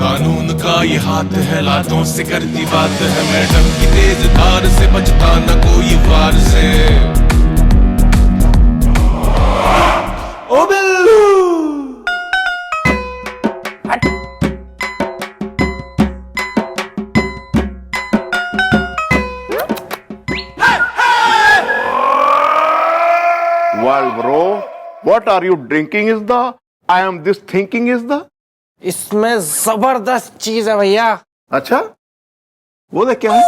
कानून का ये हाथ है, लातों से करती बात है, मैडम की तेज धार से बचता न कोई वार से। ओ Billu Well, bro, what are you drinking is the? I am this thinking is the? इसमें जबरदस्त चीज है भैया। अच्छा, वो देख क्या है?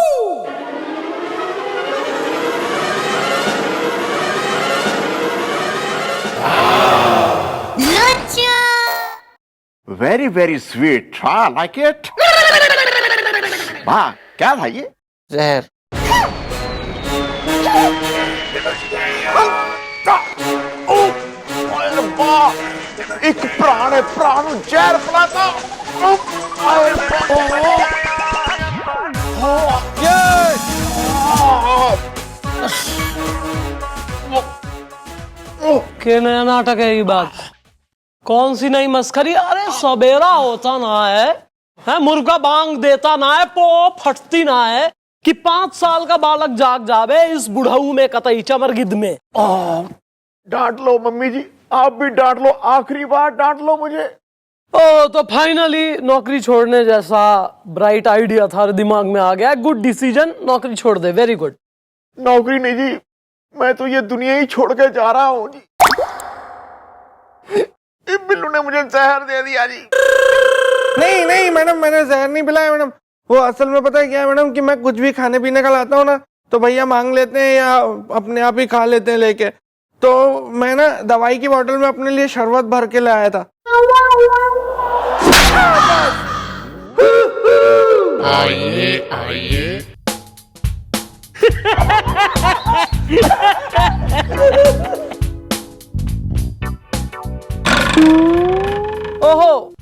Very very sweet. I like it. वाह, क्या था ये? जहर। एक प्राण है, प्राण जहर पिलाता। के नया नाटक है ये बात? कौन सी नई मस्खरी? अरे सवेरा होता ना है मुर्गा बांग देता ना है, पो फटती ना है कि 5 साल का बालक जाग जावे इस बुढ़ऊ में कतई चमर गिद्ध में। डांट लो मम्मी जी, आप भी डांट लो, आखिरी बार डांट लो मुझे। ओ तो फाइनली नौकरी छोड़ने जैसा ब्राइट आइडिया था दिमाग में आ गया। गुड डिसीजन, नौकरी छोड़ दे। Very good. नौकरी नहीं जी, मैं तो ये दुनिया ही छोड़ के जा रहा हूँ जी। इस बिल्लू ने मुझे जहर दे दिया जी। नहीं नहीं मैडम, मैंने जहर नहीं पिलाया मैडम। वो असल में पता है क्या है मैडम, कि मैं कुछ भी खाने पीने का लाता हूँ ना तो भैया मांग लेते हैं या अपने आप ही खा लेते हैं लेके। तो मैं ना दवाई की बोतल में अपने लिए शरबत भर के ले आया था। आइए आइए। ओहो,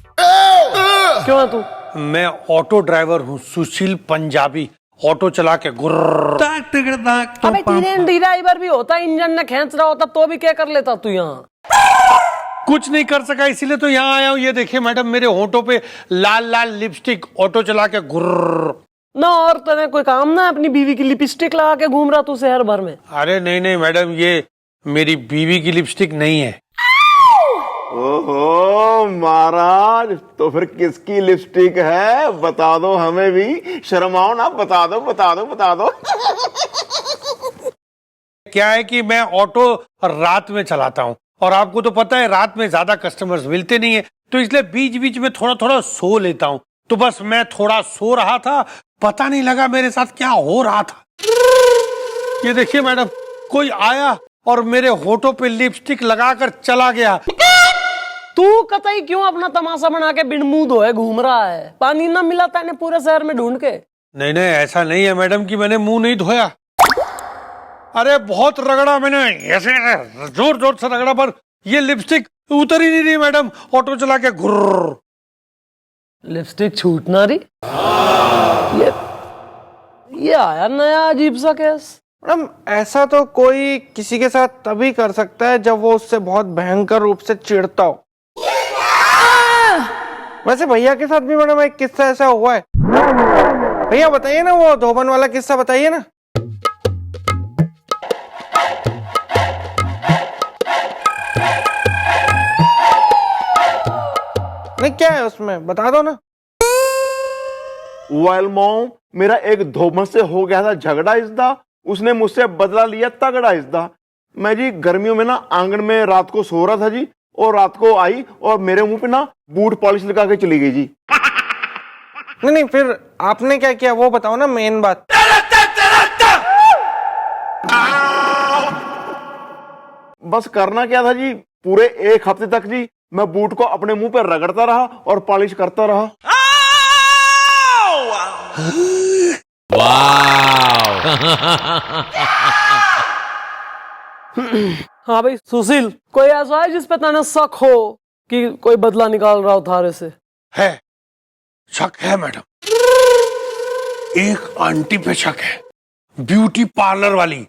क्यों है तू? मैं ऑटो ड्राइवर हूँ, सुशील पंजाबी। ऑटो चला के गुर्र। अबे ट्रेन ड्राइवर भी होता, इंजन ने खींच रहा होता तो भी क्या कर लेता तू यहाँ? कुछ नहीं कर सका इसीलिए तो यहाँ आया हूँ। ये देखिए मैडम, मेरे होठों पे लाल लाल लिपस्टिक। ऑटो चला के गुर्र। ना और तेरे कोई काम ना, अपनी बीवी की लिपस्टिक लगा के घूम रहा तू शहर भर में? अरे नहीं नहीं मैडम, ये मेरी बीवी की लिपस्टिक नहीं है। ओहो महाराज, तो फिर किसकी लिपस्टिक है? बता दो हमें भी, शर्माओ ना, बता दो बता दो बता दो। क्या है कि मैं ऑटो रात में चलाता हूँ और आपको तो पता है रात में ज्यादा कस्टमर्स मिलते नहीं है, तो इसलिए बीच बीच में थोड़ा थोड़ा सो लेता हूँ। तो बस मैं थोड़ा सो रहा था, पता नहीं लगा मेरे साथ क्या हो रहा था। ये देखिए मैडम, कोई आया और मेरे होठों पे लिपस्टिक लगाकर चला गया। तू कतई क्यों अपना तमाशा बना के बिनमूद होए घूम रहा है? पानी ना मिला तेने पूरे शहर में ढूंढ के? नहीं नहीं ऐसा नहीं है मैडम कि मैंने मुंह नहीं धोया। अरे बहुत रगड़ा मैंने, ऐसे जोर जोर से रगड़ा, पर ये लिपस्टिक उतर ही नहीं रही मैडम। ऑटो चला के घुर्र। लिपस्टिक छूट ना रही? ये आया नया अजीब सा केस। मैडम ऐसा तो कोई किसी के साथ तभी कर सकता है जब वो उससे बहुत भयंकर रूप से चिढ़ता हो। वैसे भैया के साथ भी मैडम एक किस्सा ऐसा हुआ है। भैया बताइए ना, वो धोबन वाला किस्सा बताइए ना। नहीं क्या है उसमें, बता दो ना। वेल मॉम, मेरा एक धोबन से हो गया था झगड़ा इसदा। उसने मुझसे बदला लिया तगड़ा इसदा। मैं जी गर्मियों में ना आंगन में रात को सो रहा था जी, और रात को आई और मेरे मुंह पे ना बूट पॉलिश लगा के चली गई जी। नहीं नहीं फिर आपने क्या किया वो बताओ ना, मेन बात। बस करना क्या था जी, पूरे 1 हफ्ते तक जी मैं बूट को अपने मुंह पे रगड़ता रहा और पॉलिश करता रहा। हाँ भाई सुशील, कोई ऐसा है जिस पे तने शक हो कि कोई बदला निकाल रहा हो थारे से? है, शक है मैडम। एक आंटी पे शक है, ब्यूटी पार्लर वाली।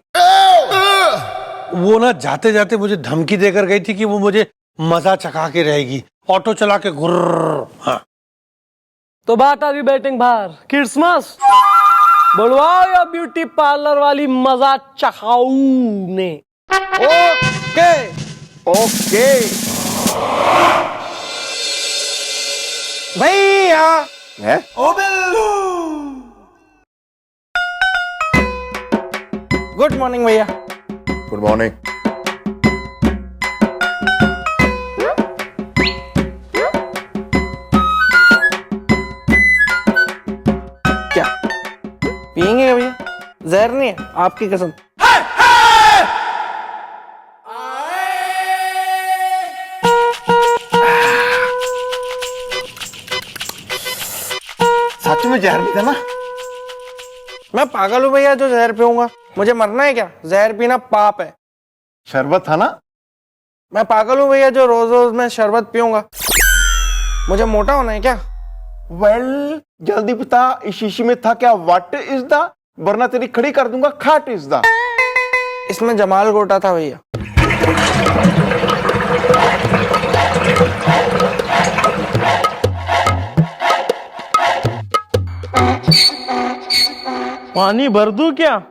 वो ना जाते जाते मुझे धमकी देकर गई थी कि वो मुझे मजा चखा के रहेगी, ऑटो चला के घुर्र। हाँ तो बाट आर यू बैटिंग बाहर क्रिसमस बुलवाओ या ब्यूटी पार्लर वाली मजा चखाऊ ने। ओके ओके भैया। है गुड मॉर्निंग भैया। Good morning. क्या पियेंगे क्या भैया? जहर नहीं है आपकी कसम। सच में जहर नहीं था ना? मैं पागल हूँ भैया जो जहर पीऊंगा? मुझे मरना है क्या? जहर पीना पाप है। शरबत था ना? मैं पागल हूँ भैया जो रोज रोज मैं शरबत पीऊंगा? मुझे मोटा होना है क्या? वेल जल्दी बता, इस शीशी में था क्या? व्हाट इज द, वरना तेरी खड़ी कर दूंगा। खाट इज द। इसमें जमाल गोटा था भैया। पानी भर दूं क्या?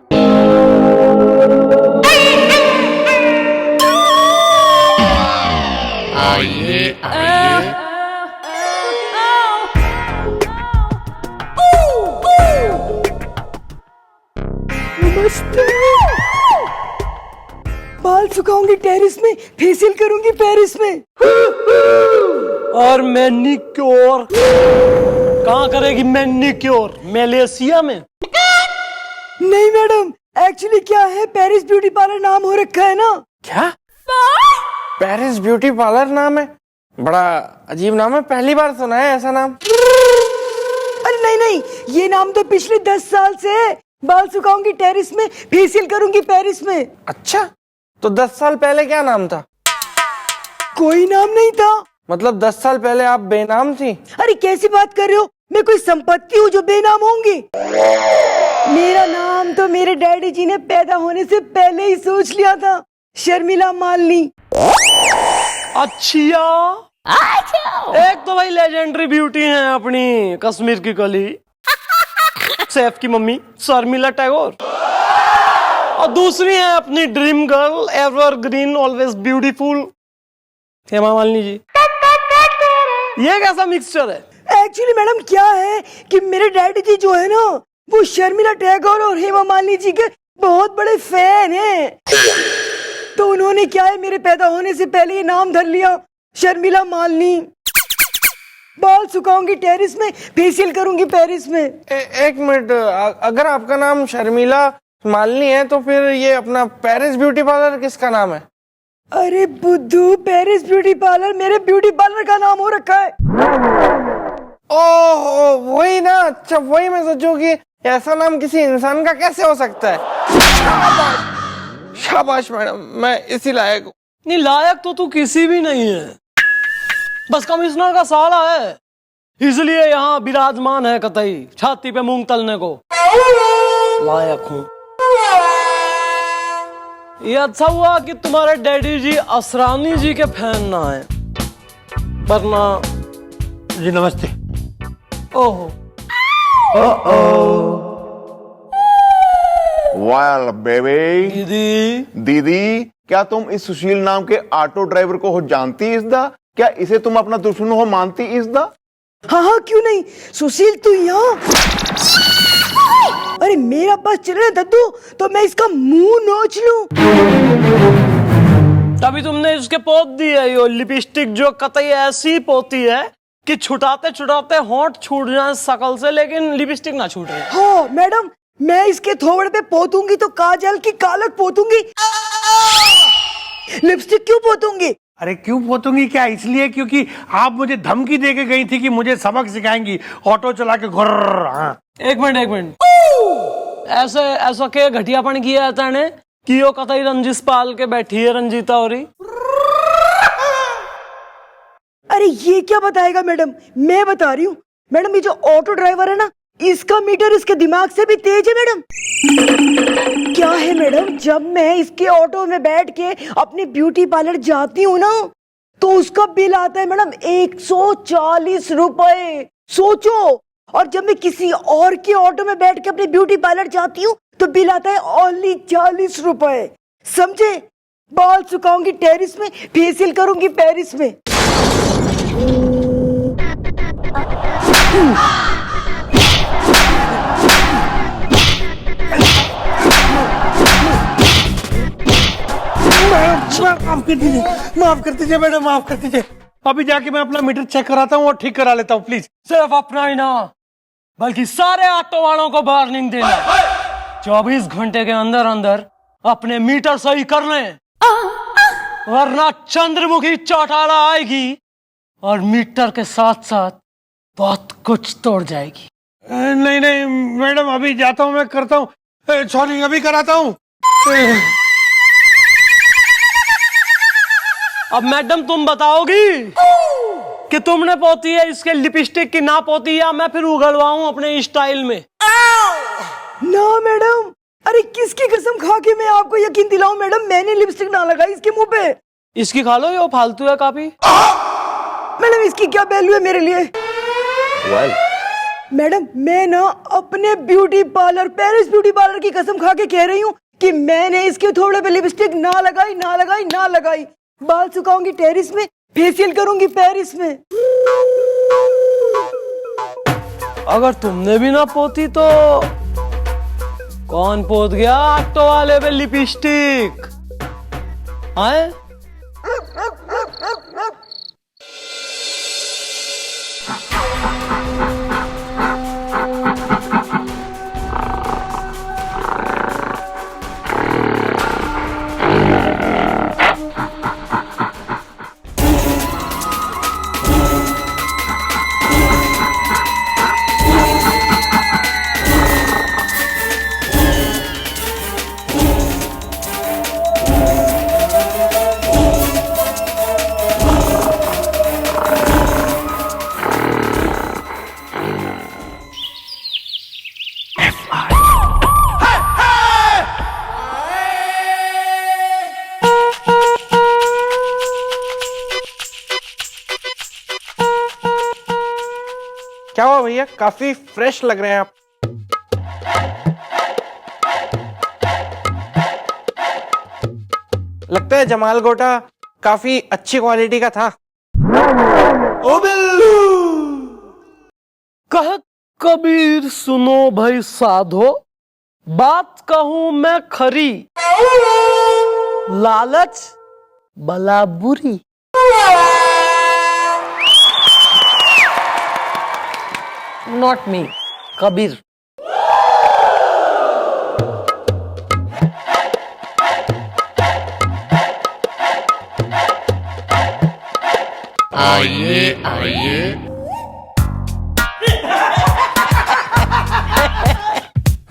नमस्ते। बाल सुखाऊंगी टेरिस में, फेशियल करूंगी पेरिस में। और मैनिक्योर कहाँ करेगी? मैनिक्योर मलेशिया में? नहीं मैडम, एक्चुअली क्या है, पेरिस ब्यूटी पार्लर नाम हो रखा है ना। क्या? पेरिस ब्यूटी पार्लर नाम है? बड़ा अजीब नाम है, पहली बार सुना है ऐसा नाम। अरे नहीं नहीं, ये नाम तो पिछले 10 साल से है। बाल सुखाऊंगी टेरिस में, फेशियल करूंगी पेरिस में। अच्छा, तो 10 साल पहले क्या नाम था? कोई नाम नहीं था। मतलब 10 साल पहले आप बेनाम थी? अरे कैसी बात कर रहे हो? मैं कोई संपत्ति हूँ जो बेनाम होंगी? मेरा नाम तो मेरे डैडी जी ने पैदा होने से पहले ही सोच लिया था, शर्मिला मालनी। अच्छा, एक तो भाई लेजेंडरी ब्यूटी है अपनी कश्मीर की कली सैफ की मम्मी शर्मिला टैगोर, और दूसरी है अपनी dream girl evergreen always beautiful Hema Malini ji. ये कैसा मिक्सचर है? एक्चुअली मैडम क्या है कि मेरे डैडी जी जो है ना, वो शर्मिला टैगोर और हेमा मालिनी जी के बहुत बड़े फैन हैं। तो उन्होंने क्या है, मेरे पैदा होने से पहले ये नाम धर लिया, शर्मिला मालिनी। बाल सुखाऊंगी टेरिस में, फेशियल करूंगी पेरिस में। एक मिनट, अगर आपका नाम शर्मिला मालिनी है तो फिर ये अपना पेरिस ब्यूटी पार्लर किसका नाम है? अरे बुद्धू, पेरिस ब्यूटी पार्लर मेरे ब्यूटी पार्लर का नाम हो रखा है। ओह वही ना। अच्छा, वही मैं सोचूं कि ऐसा नाम किसी इंसान का कैसे हो सकता है। शाबाश शाबाश मैडम, मैं इसी लायक हूँ। नहीं, लायक तो तू किसी भी नहीं है, बस कमिश्नर का साला है, इसलिए यहाँ विराजमान है कतई छाती पे मूंग तलने को। लायक हूँ। ये अच्छा हुआ कि तुम्हारे डैडी जी असरानी जी के फैन ना है, वरना। जी नमस्ते। ओहो, वेल बेबी। दीदी दीदी, क्या तुम इस सुशील नाम के ऑटो ड्राइवर को हो जानती इस दा? क्या इसे तुम अपना दुश्मन हो मानती इस दा? हाँ हाँ क्यों नहीं। सुशील तू यहाँ? अरे मेरा पास चले दद्दू तो मैं इसका मुंह नोच लूं। तभी तुमने इसके पोत दी है ये लिपस्टिक, जो कतई ऐसी पोती है कि छुटाते छुटाते होंठ छूट जाए शकल से, लेकिन लिपस्टिक ना छूटे। हाँ मैडम, मैं इसके थोबड़ पे पोतूंगी तो काजल की कालक पोतूंगी, लिपस्टिक क्यों पोतूंगी? अरे क्यों पोतूंगी क्या? इसलिए क्योंकि आप मुझे धमकी दे के गई थी कि मुझे सबक सिखाएंगी ऑटो चला के घुर्र। हाँ। एक मिनट, ऐसे ऐसा क्या घटियापन किया है तेने कि यो कतई रंजिश पाल के बैठी है रंजीता होरी? अरे ये क्या बताएगा मैडम, मैं बता रही हूँ। मैडम ये जो ऑटो ड्राइवर है ना, इसका मीटर इसके दिमाग से भी तेज है मैडम। क्या है मैडम, जब मैं इसके ऑटो में बैठ के अपनी ब्यूटी पार्लर जाती हूँ ना, तो उसका बिल आता है मैडम 140 रुपए। सोचो। और जब मैं किसी और के ऑटो में बैठ के अपने ब्यूटी पार्लर जाती हूँ तो बिल आता है ओनली 40 रुपए, समझे? बाल सुखाऊंगी टेरिस में, फेशियल करूंगी पेरिस में। माफ कर दीजिए मैडम, माफ कर दीजिए। अभी जाके मैं अपना मीटर चेक कराता हूँ और ठीक करा लेता हूँ, प्लीज। सिर्फ अपना ही ना बल्कि सारे ऑटो वालों को वार्निंग देना, 24 घंटे के अंदर अंदर अपने मीटर सही कर लें, वरना चंद्रमुखी चौटाला आएगी और मीटर के साथ साथ बहुत कुछ तोड़ जाएगी। नहीं नहीं मैडम, अभी जाता हूँ, मैं करता हूँ, सॉरी अभी कराता हूँ। अब मैडम तुम बताओगी कि तुमने पोती है इसके लिपस्टिक की ना पोती, या मैं फिर उगलवाऊं अपने स्टाइल में? ना मैडम, अरे किसकी कसम खा के मैं आपको यकीन दिलाऊं मैडम, मैंने लिपस्टिक ना लगाई इसके मुंह पे। इसकी खा लो, ये फालतू है काफी। मैडम इसकी क्या वैल्यू है मेरे लिए? मैडम मैं ना अपने beauty parlour, Paris beauty parlour की कसम खा के कह रही हूँ कि मैंने इसके थोड़े पे लिपस्टिक ना लगाई, ना लगाई, ना लगाई। बाल सुखाऊंगी टेरिस में, फेशियल करूंगी पेरिस में। अगर तुमने भी ना पोती तो कौन पोत गया ऑटो वाले पे लिपस्टिक? आए क्या हुआ भैया, काफी फ्रेश लग रहे हैं आप। लगता है जमाल गोटा काफी अच्छी क्वालिटी का था। ओ बिल्लू, कह कबीर सुनो भाई साधो, बात कहूं मैं खरी, लालच बला बुरी। Not me, Kabir. आइए आइए,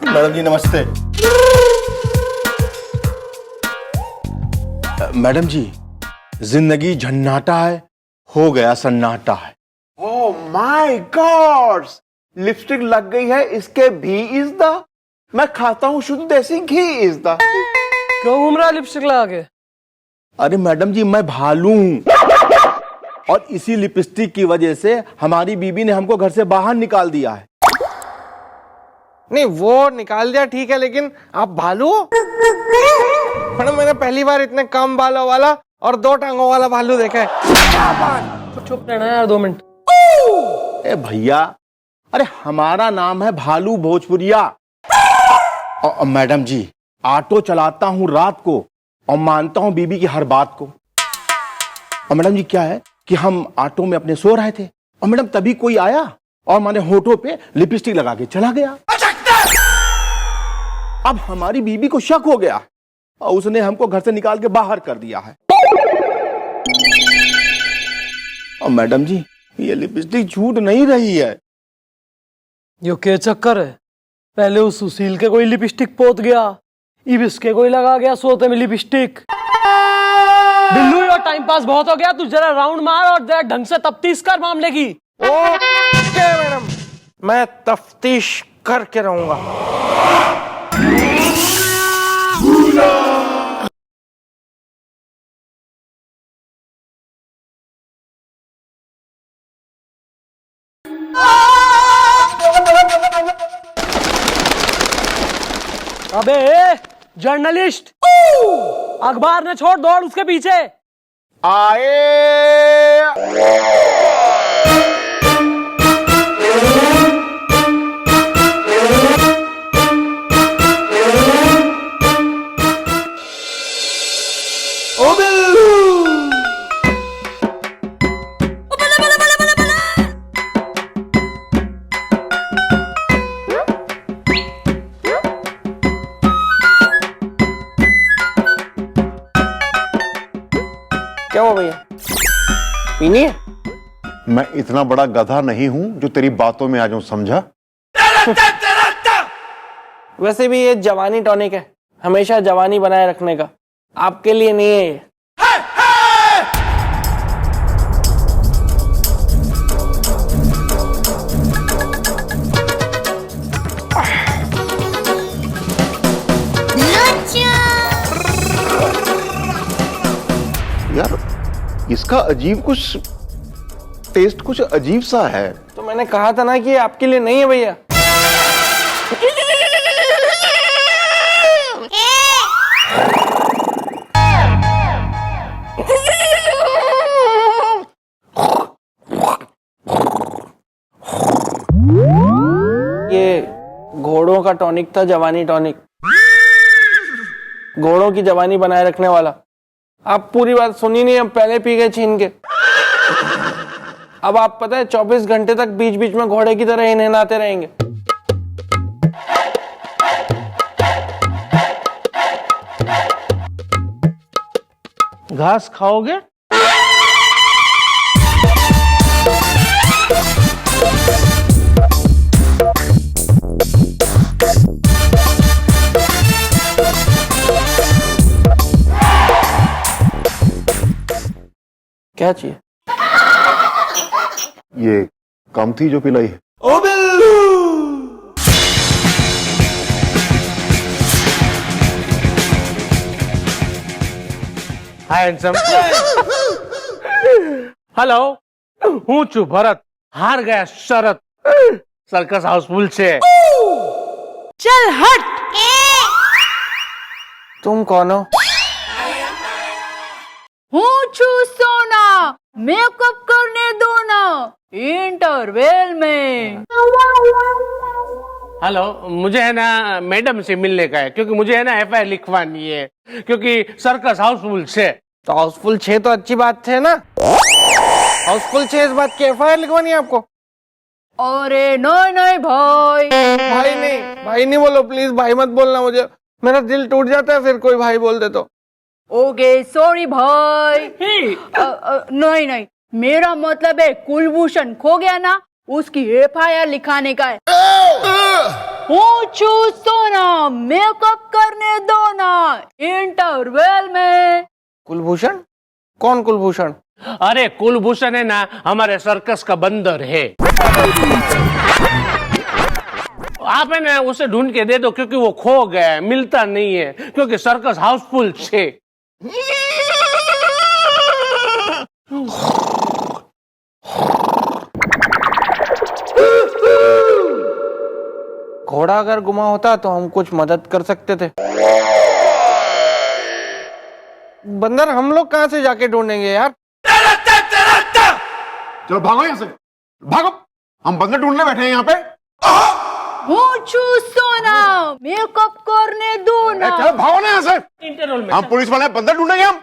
मैडम जी नमस्ते। मैडम जी, जिंदगी झन्नाटा है, हो गया सन्नाटा है। ओह माय गॉड, लिपस्टिक लग गई है इसके भी इज द। मैं खाता हूँ शुद्ध देसी घी इज द। क्यों घूम रहा लिपस्टिक लगा के? अरे मैडम जी, मैं भालू हूँ और इसी लिपस्टिक की वजह से हमारी बीबी ने हमको घर से बाहर निकाल दिया है। नहीं वो निकाल दिया ठीक है, लेकिन आप भालू हो? मैडम मैंने पहली बार इतने कम बालों वाला और 2 टांगों वाला भालू देखा है। चुप रहना यार 2 मिनट। ए भैया, अरे हमारा नाम है भालू भोजपुरिया। और मैडम जी, ऑटो चलाता हूं रात को और मानता हूं बीबी की हर बात को। और मैडम जी क्या है कि हम ऑटो में अपने सो रहे थे और मैडम तभी कोई आया और माने होठों पे लिपस्टिक लगा के चला गया। अब हमारी बीबी को शक हो गया और उसने हमको घर से निकाल के बाहर कर दिया है। और मैडम जी, ये लिपस्टिक छूट नहीं रही है। यो के चक्कर है, पहले उस सुशील के कोई लिपस्टिक पोत गया, अब इसके कोई लगा गया सोते में लिपस्टिक। बिल्लू, यो टाइम पास बहुत हो गया, तू जरा राउंड मार और जरा ढंग से तफ्तीश कर मामले की। ओके मैडम, मैं तफ्तीश करके रहूंगा। अबे जर्नलिस्ट, अखबार ने छोड़, दौड़ उसके पीछे। आए। ओ बिल्लू। क्या हुआ भैया, पीनी है? मैं इतना बड़ा गधा नहीं हूं जो तेरी बातों में आ जाऊं, समझा? वैसे भी ये जवानी टॉनिक है, हमेशा जवानी बनाए रखने का, आपके लिए नहीं है ये। यार इसका अजीब कुछ टेस्ट, कुछ अजीब सा है। तो मैंने कहा था ना कि ये आपके लिए नहीं है भैया। ये घोड़ों का टॉनिक था, जवानी टॉनिक, घोड़ों की जवानी बनाए रखने वाला। आप पूरी बात सुनी नहीं, अब पहले पी गए छीन के। अब आप पता है 24 घंटे तक बीच बीच में घोड़े की तरह इन्हें नहाते रहेंगे। घास खाओगे? क्या चाहिए? ये कम थी जो पिलाई है। ओ बिल्लू। हाय हैंडसम। हेलो, હું છું ભરત, હાર ગયા શરત, સર્કસ હાઉસફુલ છે। चल हट। तुम कौन हो? હું છું સોના, मेकअप करने दो ना इंटरवेल में। हेलो, मुझे है ना मैडम से मिलने का है, क्योंकि मुझे है ना एफआईआर लिखवानी है, क्योंकि सर्कस हाउसफुल है। तो हाउसफुल 6 तो अच्छी बात है ना। हाउसफुल 6 इस बात की एफआईआर लिखवानी है आपको? अरे नहीं नहीं भाई, भाई नहीं बोलो प्लीज, भाई मत बोलना, मुझे मेरा दिल टूट जाता है फिर कोई भाई बोल दे तो। ओके सॉरी भाई। नहीं नहीं, मेरा मतलब है कुलभूषण खो गया ना, उसकी एफआईआर लिखाने का है। હું છું સોના, मेकअप करने दो ना इंटरवेल में। कुलभूषण? कौन कुलभूषण? अरे कुलभूषण है ना, हमारे सर्कस का बंदर है। आप है ना उसे ढूंढ के दे दो, क्योंकि वो खो गया है, मिलता नहीं है, क्योंकि सर्कस हाउसफुल है। घोड़ा अगर गुमा होता तो हम कुछ मदद कर सकते थे। बंदर हम लोग कहां से जाके ढूंढेंगे यार? चलो भागो यहाँ से, भागो, हम बंदर ढूंढने बैठे हैं यहाँ पे। હું છું સોના, मेकअप करने दो ना। चलो भागो ना यहाँ से, इंटरवल में हम पुलिस वाले बंदर ढूंढेंगे हम।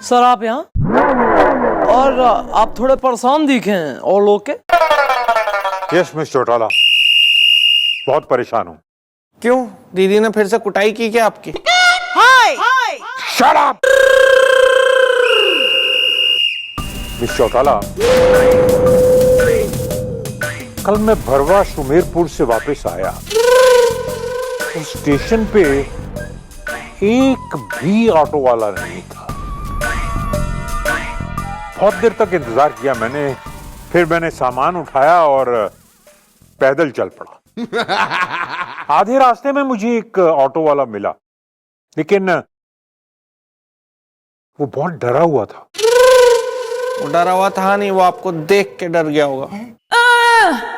सर आप यहाँ, और आप थोड़े परेशान दिखे हैं और लोग के। यस मिस चौटाला, बहुत परेशान हूँ। क्यों, दीदी ने फिर से कुटाई की क्या आपकी? शट अप मिस चौटाला, कल मैं भरवा सुमेरपुर से वापस आया, उस स्टेशन पे एक भी ऑटो वाला नहीं था। बहुत देर तक इंतजार किया मैंने, फिर मैंने सामान उठाया और पैदल चल पड़ा। आधे रास्ते में मुझे एक ऑटो वाला मिला, लेकिन वो बहुत डरा हुआ था। वो डरा हुआ था नहीं, वो आपको देख के डर गया होगा।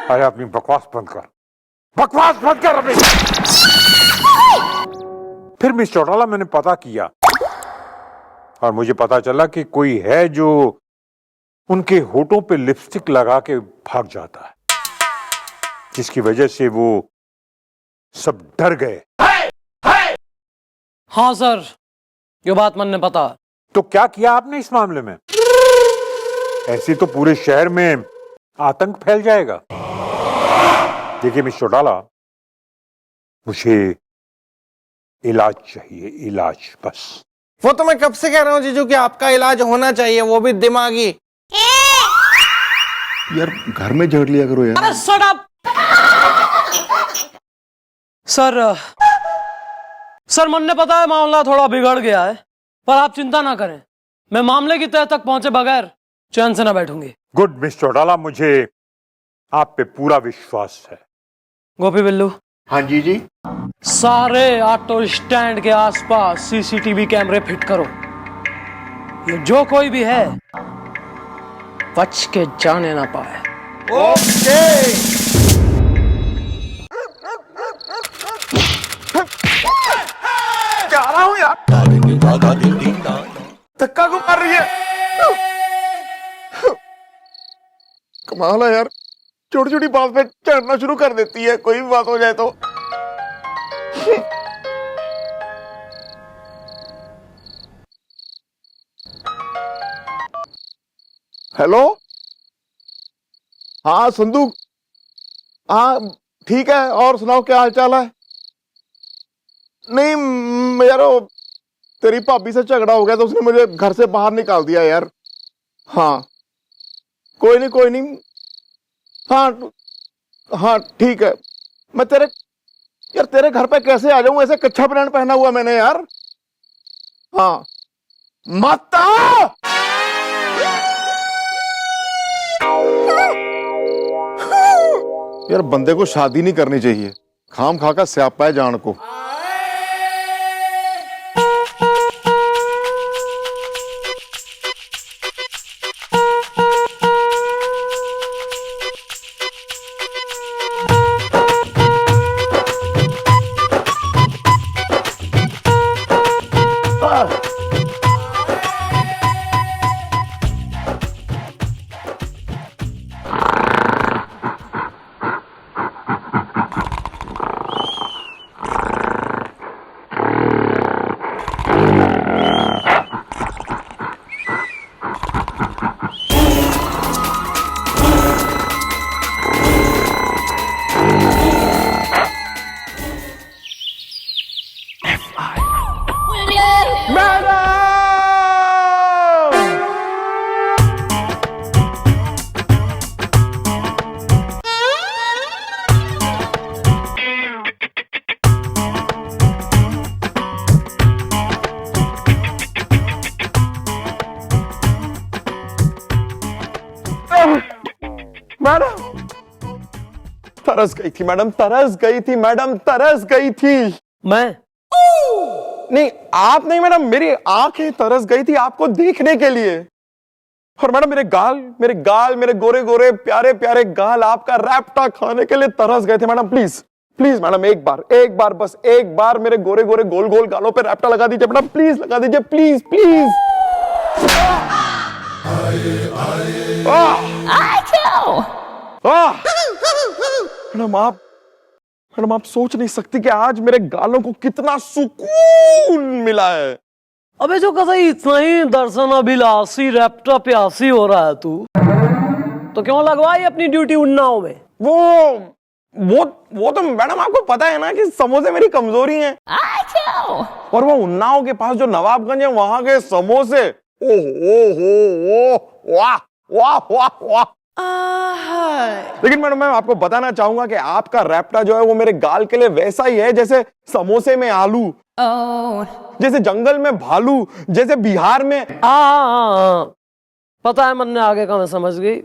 अरे अपनी बकवास बंद कर, बकवास बंद कर अपनी। फिर मिस चौटाला मैंने पता किया और मुझे पता चला कि कोई है जो उनके होठों पे लिपस्टिक लगा के भाग जाता है, जिसकी वजह से वो सब डर गए। हाँ सर, ये बात मन ने पता। तो क्या किया आपने इस मामले में? ऐसे तो पूरे शहर में आतंक फैल जाएगा। देखिए मिस चौटाला, मुझे इलाज चाहिए, इलाज, बस। वो तो मैं कब से कह रहा हूँ जीजू कि आपका इलाज होना चाहिए, वो भी दिमागी। यार घर में झगड़ लिया करो यार। अरे शट अप। सर मन ने पता है मामला थोड़ा बिगड़ गया है, पर आप चिंता ना करें, मैं मामले की तह तक पहुंचे बगैर चैन से ना बैठूंगी। गुड मिस चौटाला, मुझे आप पे पूरा विश्वास है। गोपी बिल्लू। हाँ जी जी। सारे ऑटो स्टैंड के आसपास सीसीटीवी कैमरे फिट करो। ये जो कोई भी है बच के जाने ना पाए। ओके। जा रहा हूँ यार। धक्का क्यों मार रही है? कमाल है यार, छोटी छोटी बात पे चढ़ना शुरू कर देती है, कोई भी बात हो जाए तो। हेलो, हाँ संदूक, हाँ ठीक है, और सुनाओ क्या हाल चाल है? नहीं यार, तेरी भाभी से झगड़ा हो गया तो उसने मुझे घर से बाहर निकाल दिया यार। हाँ कोई नहीं कोई नहीं, हाँ हाँ ठीक है। मैं तेरे घर पे कैसे आ जाऊं? ऐसे कच्छा पैंट पहना हुआ मैंने यार। हाँ मत आओ। यार बंदे को शादी नहीं करनी चाहिए, खाम खा का स्यापा है जान को। मैडम तरस गई थी, मैडम तरस गई थी, मैडम तरस गई थी। मैं नहीं आप नहीं मैडम, मेरी आंखें तरस गई थी आपको देखने के लिए। और मैडम मेरे गाल मेरे गोरे गोरे प्यारे प्यारे गाल आपका रैप्टा खाने के लिए तरस गए थे। मैडम प्लीज प्लीज मैडम, एक बार बस एक बार मेरे गोरे गोरे गोल गोल गालों पे रैप्टा लगा दीजिए मैडम, प्लीज लगा दीजिए, प्लीज प्लीज। मैडम आप सोच नहीं सकती कि आज मेरे गालों को कितना सुकून मिला है। अबे जो कहीं इतना ही दर्शन अभिलाषी रैप्टा प्यासी हो रहा है तू, तो क्यों लगवाई अपनी ड्यूटी उन्नाव में? वो तो मैडम आपको पता है ना कि समोसे मेरी कमजोरी हैं। और वो उन्नाव के पास जो नवाबगंज है वहां के समोसे, ओह वाह वाह वाह वाह। लेकिन मैडम मैं आपको बताना चाहूंगा कि आपका रैप्टा जो है वो मेरे गाल के लिए वैसा ही है जैसे समोसे में आलू। जैसे जंगल में भालू, जैसे बिहार में। हाँ, पता है मन्ने आगे का, मैं समझ गई।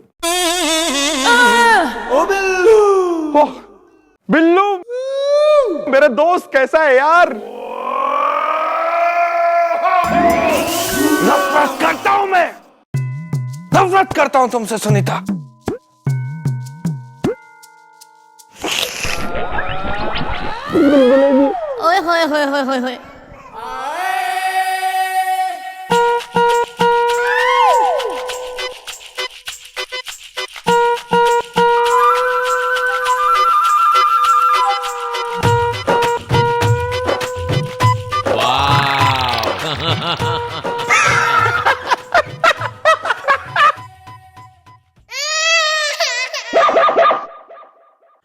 ओ बिल्लू, ओह, बिल्लू मेरा दोस्त कैसा है यार? नफरत करता हूं मैं, नफरत करता हूं तुमसे सुनीता। ओए होए होए होए होए होए।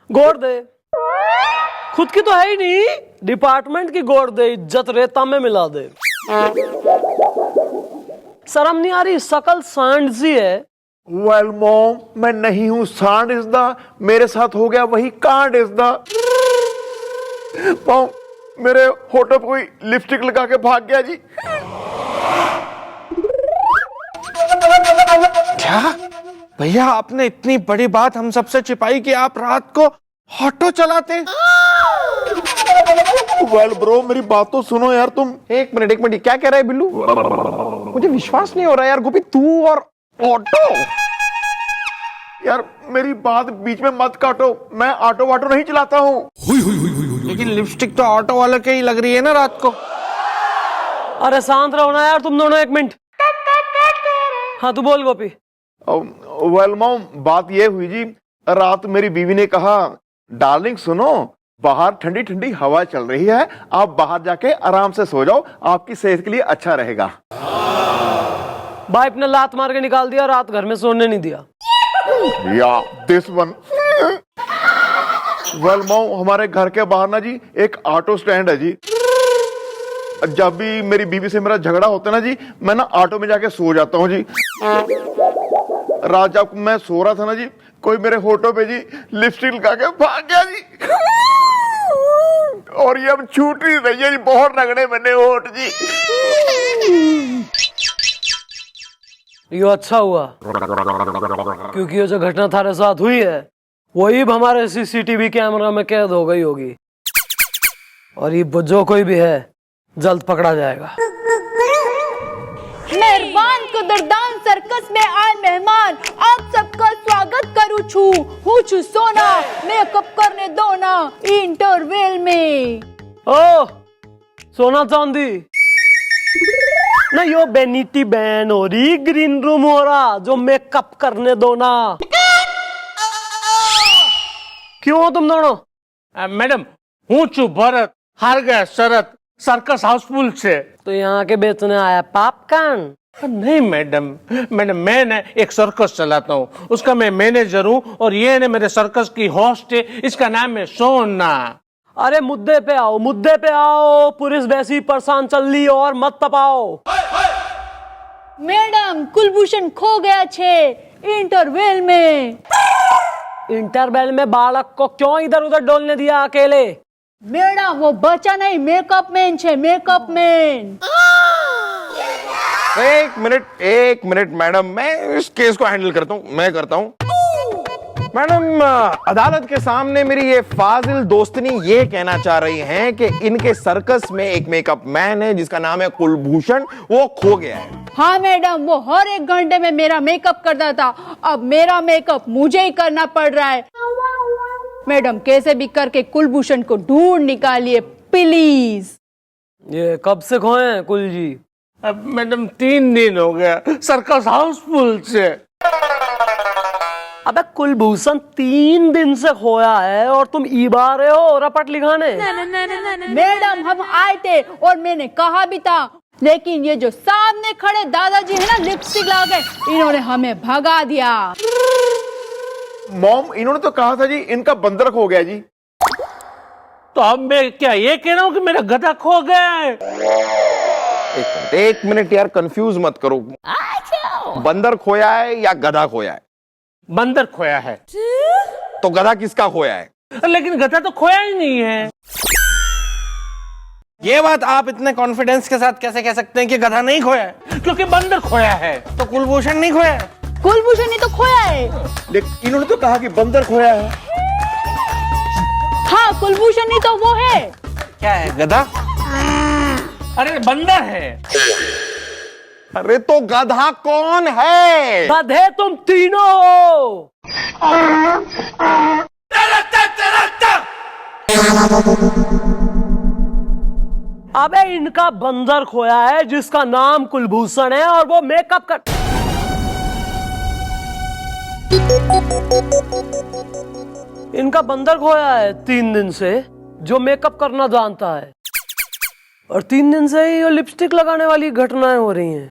गोड़ दे, खुद की तो है ही नहीं, डिपार्टमेंट की गोड़ दे, इज्जत रेता में मिला दे। शर्म नहीं आ रही, शकल सांड सी है। वेल मॉम, मैं नहीं हूं सांड इज द, मेरे साथ हो गया वही कांड इज द। मॉम, मेरे होठों पे कोई लिपस्टिक लगा के भाग गया जी। क्या भैया, आपने इतनी बड़ी बात हम सबसे छिपाई कि आप रात को ऑटो चलाते? वेल ब्रो, मेरी बात तो सुनो यार तुम। एक मिनट, क्या कह रहा है बिल्लू? मुझे विश्वास नहीं हो रहा यार गोपी, तू और ऑटो। यार मेरी बात बीच में मत काटो, मैं ऑटो वाटो नहीं चलाता हूँ। लेकिन लिपस्टिक तो ऑटो वाले के ही लग रही है ना रात को। अरे शांत रहो ना यार तुम दोनों, एक मिनट। हाँ तू बोल गोपी। वेल मॉम, बात ये हुई जी, रात मेरी बीवी ने कहा, डार्लिंग सुनो, बाहर ठंडी ठंडी हवा चल रही है, आप बाहर जाके आराम से सो जाओ, आपकी सेहत के लिए अच्छा रहेगा। बाइप ने लात मार के निकाल दिया, रात घर में सोने नहीं दिया। या दिस वन। वेल मॉम, हमारे घर के बाहर ना जी एक ऑटो स्टैंड है जी। जब भी मेरी बीवी से मेरा झगड़ा होता है ना जी, मैं ना ऑटो में जाके सो जाता हूँ जी। रात जब मैं सो रहा था ना जी, कोई मेरे होठों पे जी लिपस्टिक लगा के भाग गया जी। और ये अब छूट नहीं रही है जी, बहुत रगड़े मैंने होठ जी। ये अच्छा हुआ, क्योंकि ये जो घटना थारे साथ हुई है वही हमारे सीसीटीवी कैमरा में कैद हो गई होगी, और ये जो कोई भी है जल्द पकड़ा जाएगा। मेहरबान कदरदान सर्कस में आए मेहमान, आप सबका स्वागत करूँ छू सोना, मेकअप करने दो ना इंटरवेल में। ओ सोना चांदी ना, यो बेनिटी बैन हो रही, ग्रीन रूम हो रहा, जो मेकअप करने दो ना। क्यों हो तुम दोनों? मैडम, हूँ चू भरत, हार गया शरत सर्कस हाउसफुल से। तो यहाँ के बेचने आया पॉपकॉर्न? नहीं मैडम, मैं ना एक सर्कस चलाता हूँ, उसका मैं मैनेजर हूँ, और ये ना मेरे सर्कस की होस्ट है, इसका नाम है सोना। अरे मुद्दे पे आओ, पुलिस वैसी परेशान चल रही और मत तपाओ। मैडम, कुलभूषण खो गया छे इंटरवेल में। इंटरवेल में बालक को क्यों इधर उधर डोलने दिया अकेले? मैडम, वो बच्चा नहीं, मेकअप मैन छे, मेकअप मैन। एक मिनट मैडम, मैं इस केस को हैंडल करता हूँ, मैं करता हूँ। मैडम, अदालत के सामने मेरी ये फाजिल दोस्तनी ये कहना चाह रही हैं कि इनके सर्कस में एक मेकअप मैन है जिसका नाम है कुलभूषण, वो खो गया है। हाँ मैडम, वो हर एक घंटे में मेरा मेकअप करता था, अब मेरा मेकअप मुझे ही करना पड़ रहा है। मैडम, कैसे भी करके कुलभूषण को ढूंढ निकालिए प्लीज। ये कब से खोए हैं कुल जी? अब मैडम 3 दिन हो गया सर्कस हाउसफुल से। अबे कुलभूषण 3 दिन से खोया है और तुम ईबा रहे हो रपट लिखाने? मैडम, हम आए थे और मैंने कहा भी था, लेकिन ये जो सामने खड़े दादाजी है ना लिपस्टिक लगा के, इन्होंने हमें भगा दिया। मॉम, इन्होंने तो कहा था जी इनका बंदर खो गया जी। तो अब मैं क्या ये कह रहा हूँ कि मेरा गधा खो गया है? एक मिनट यार, कंफ्यूज मत करो। बंदर खोया है या गधा खोया है? बंदर खोया है। तो गधा किसका खोया है? लेकिन गधा तो खोया ही नहीं है। ये बात आप इतने कॉन्फिडेंस के साथ कैसे कह सकते हैं कि गधा नहीं खोया है? क्योंकि बंदर खोया है। तो कुलभूषण नहीं खोया है? कुलभूषण ही तो खोया है। लेकिन इन्होंने तो कहा कि बंदर खोया है। हाँ, कुलभूषण ही तो वो है। क्या है, गधा? अरे बंदर है। अरे तो गधा कौन है? गधे तुम तीनों हो। अबे इनका बंदर खोया है जिसका नाम कुलभूषण है और वो मेकअप कर। इनका बंदर खोया है 3 दिन से जो मेकअप करना जानता है, और 3 दिन से ही लिपस्टिक लगाने वाली घटनाएं हो रही हैं।